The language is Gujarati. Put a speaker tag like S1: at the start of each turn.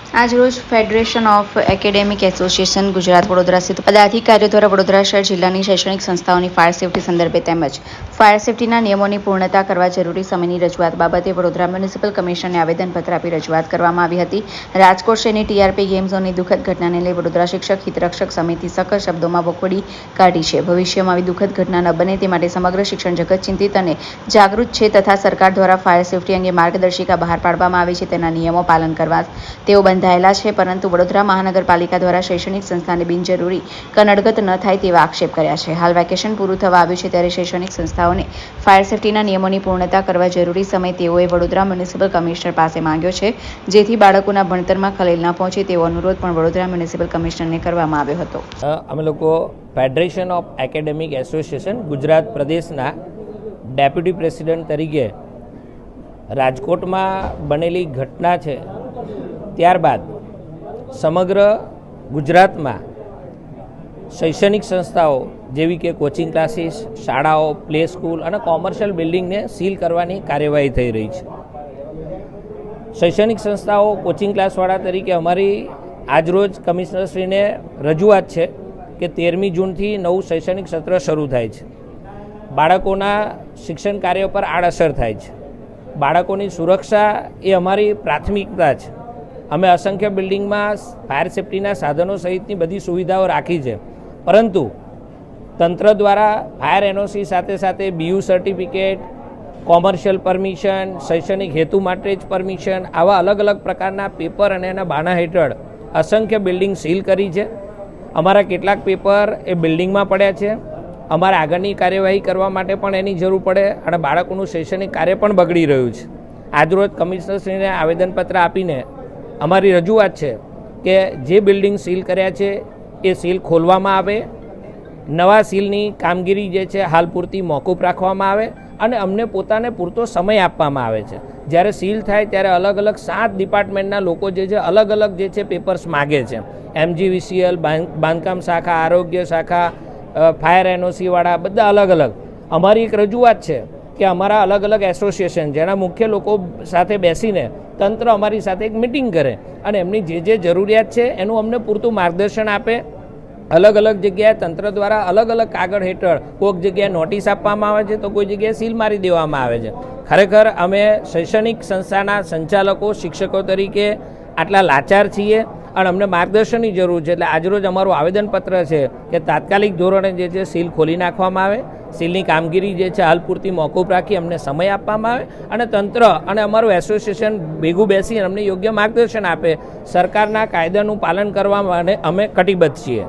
S1: આજરોજ federation of academic association Gujarat Vadodara સ્થિત પદાધિકારીઓ દ્વારા વડોદરા શહેર જિલ્લાની શૈક્ષણિક સંસ્થાઓની ફાયર સેફટી સંદર્ભે તેમજ ફાયર સેફટીના નિયમોની પૂર્ણતા કરવા જરૂરી સમયની રજૂઆત બાબતે વડોદરા મ્યુનિસિપલ કમિશનરને આવેદનપત્ર આપી રજૂઆત કરવામાં આવી હતી। રાજકોટ શહેરની ટીઆરપી ગેમ ઝોનની દુઃખદ ઘટનાને લઈ વડોદરા શિક્ષક હિતરક્ષક સમિતિ સખત શબ્દોમાં વખોડી કાઢી છે। ભવિષ્યમાં આવી દુઃખદ ઘટના ન બને તે માટે સમગ્ર શિક્ષણ જગત ચિંતિત અને જાગૃત છે તથા સરકાર દ્વારા ફાયર સેફટી અંગે માર્ગદર્શિકા બહાર પાડવામાં આવી છે, તેના નિયમો પાલન કરવા તેઓ બંધાયેલા છે, પરંતુ વડોદરા મહાનગરપાલિકા દ્વારા શૈક્ષણિક સંસ્થાને બિનજરૂરી કનડગત ન થાય તેવા આક્ષેપ કર્યા છે। હાલ વેકેશન પૂરું થવા આવ્યું છે ત્યારે શૈક્ષણિક સંસ્થાઓને ફાયર સેફટીના નિયમોની પૂર્ણતા કરવા જરૂરી સમય તેઓએ વડોદરા મ્યુનિસિપલ કમિશનર પાસે માંગ્યો છે, જેથી બાળકોના ભણતરમાં ખલેલ ન પહોંચે તેવો અનુરોધ પણ વડોદરા મ્યુનિસિપલ કમિશનરને કરવામાં આવ્યો હતો।
S2: અમે લોકો federation of academic association Gujarat પ્રદેશના ડેપ્યુટી પ્રેસિડેન્ટ તરીકે રાજકોટમાં બનેલી ઘટના છે ત્યારબાદ સમગ્ર ગુજરાતમાં શૈક્ષણિક સંસ્થાઓ જેવી કે કોચિંગ ક્લાસીસ, શાળાઓ, પ્લે સ્કૂલ અને કોમર્શિયલ બિલ્ડિંગને સીલ કરવાની કાર્યવાહી થઈ રહી છે। શૈક્ષણિક સંસ્થાઓ કોચિંગ ક્લાસવાળા તરીકે અમારી આજરોજ કમિશનરશ્રીને રજૂઆત છે કે 13મી જૂનથી નવું શૈક્ષણિક સત્ર શરૂ થાય છે। બાળકોના શિક્ષણ કાર્ય પર આડઅસર થાય છે। બાળકોની સુરક્ષા એ અમારી પ્રાથમિકતા છે। અમે અસંખ્ય બિલ્ડિંગમાં ફાયર સેફટીના સાધનો સહિતની બધી સુવિધાઓ રાખી છે, પરંતુ તંત્ર દ્વારા ફાયર એનઓસી સાથે સાથે બીયુ સર્ટિફિકેટ, કોમર્શિયલ પરમિશન, શૈક્ષણિક હેતુ માટે જ પરમિશન, આવા અલગ અલગ પ્રકારના પેપર અને એના બહાના હેઠળ અસંખ્ય બિલ્ડિંગ સીલ કરી છે। અમારા કેટલાક પેપર એ બિલ્ડિંગમાં પડ્યા છે। અમારે આગળની કાર્યવાહી કરવા માટે પણ એની જરૂર પડે અને બાળકોનું શૈક્ષણિક કાર્ય પણ બગડી રહ્યું છે। આજરોજ કમિશનરશ્રીને આવેદનપત્ર આપીને અમારી રજૂઆત છે કે જે બિલ્ડિંગ સીલ કર્યા છે એ સીલ ખોલવામાં આવે, નવા સીલની કામગીરી જે છે હાલ પૂરતી મોકૂફ રાખવામાં આવે અને અમને પોતાને પૂરતો સમય આપવામાં આવે છે। જ્યારે સીલ થાય ત્યારે અલગ અલગ 7 ડિપાર્ટમેન્ટના લોકો જે છે અલગ અલગ જે છે પેપર્સ માગે છે। MGVCL, બાંધકામ શાખા, આરોગ્ય શાખા, ફાયર એનઓસીવાળા બધા અલગ અલગ। અમારી એક રજૂઆત છે કે અમારા અલગ અલગ એસોસિએશન જેના મુખ્ય લોકો સાથે બેસીને તંત્ર અમારી સાથે એક મિટિંગ કરે અને એમની જે જરૂરિયાત છે એનું અમને પૂરતું માર્ગદર્શન આપે। અલગ અલગ જગ્યાએ તંત્ર દ્વારા અલગ અલગ કાગળ હેઠળ કોઈક જગ્યાએ નોટિસ આપવામાં આવે છે તો કોઈ જગ્યાએ સીલ મારી દેવામાં આવે છે। ખરેખર અમે શૈક્ષણિક સંસ્થાના સંચાલકો, શિક્ષકો તરીકે આટલા લાચાર છીએ અને અમને માર્ગદર્શનની જરૂર છે। એટલે આજરોજ અમારું આવેદનપત્ર છે કે તાત્કાલિક ધોરણે જે છે સીલ ખોલી નાખવામાં આવે, સીલની કામગીરી જે છે હાલ પૂરતી મોકૂફ રાખી અમને સમય આપવામાં આવે અને તંત્ર અને અમારું એસોસિએશન ભેગું બેસી અમને યોગ્ય માર્ગદર્શન આપે। સરકારના કાયદાનું પાલન કરવા માટે અમે કટિબદ્ધ છીએ।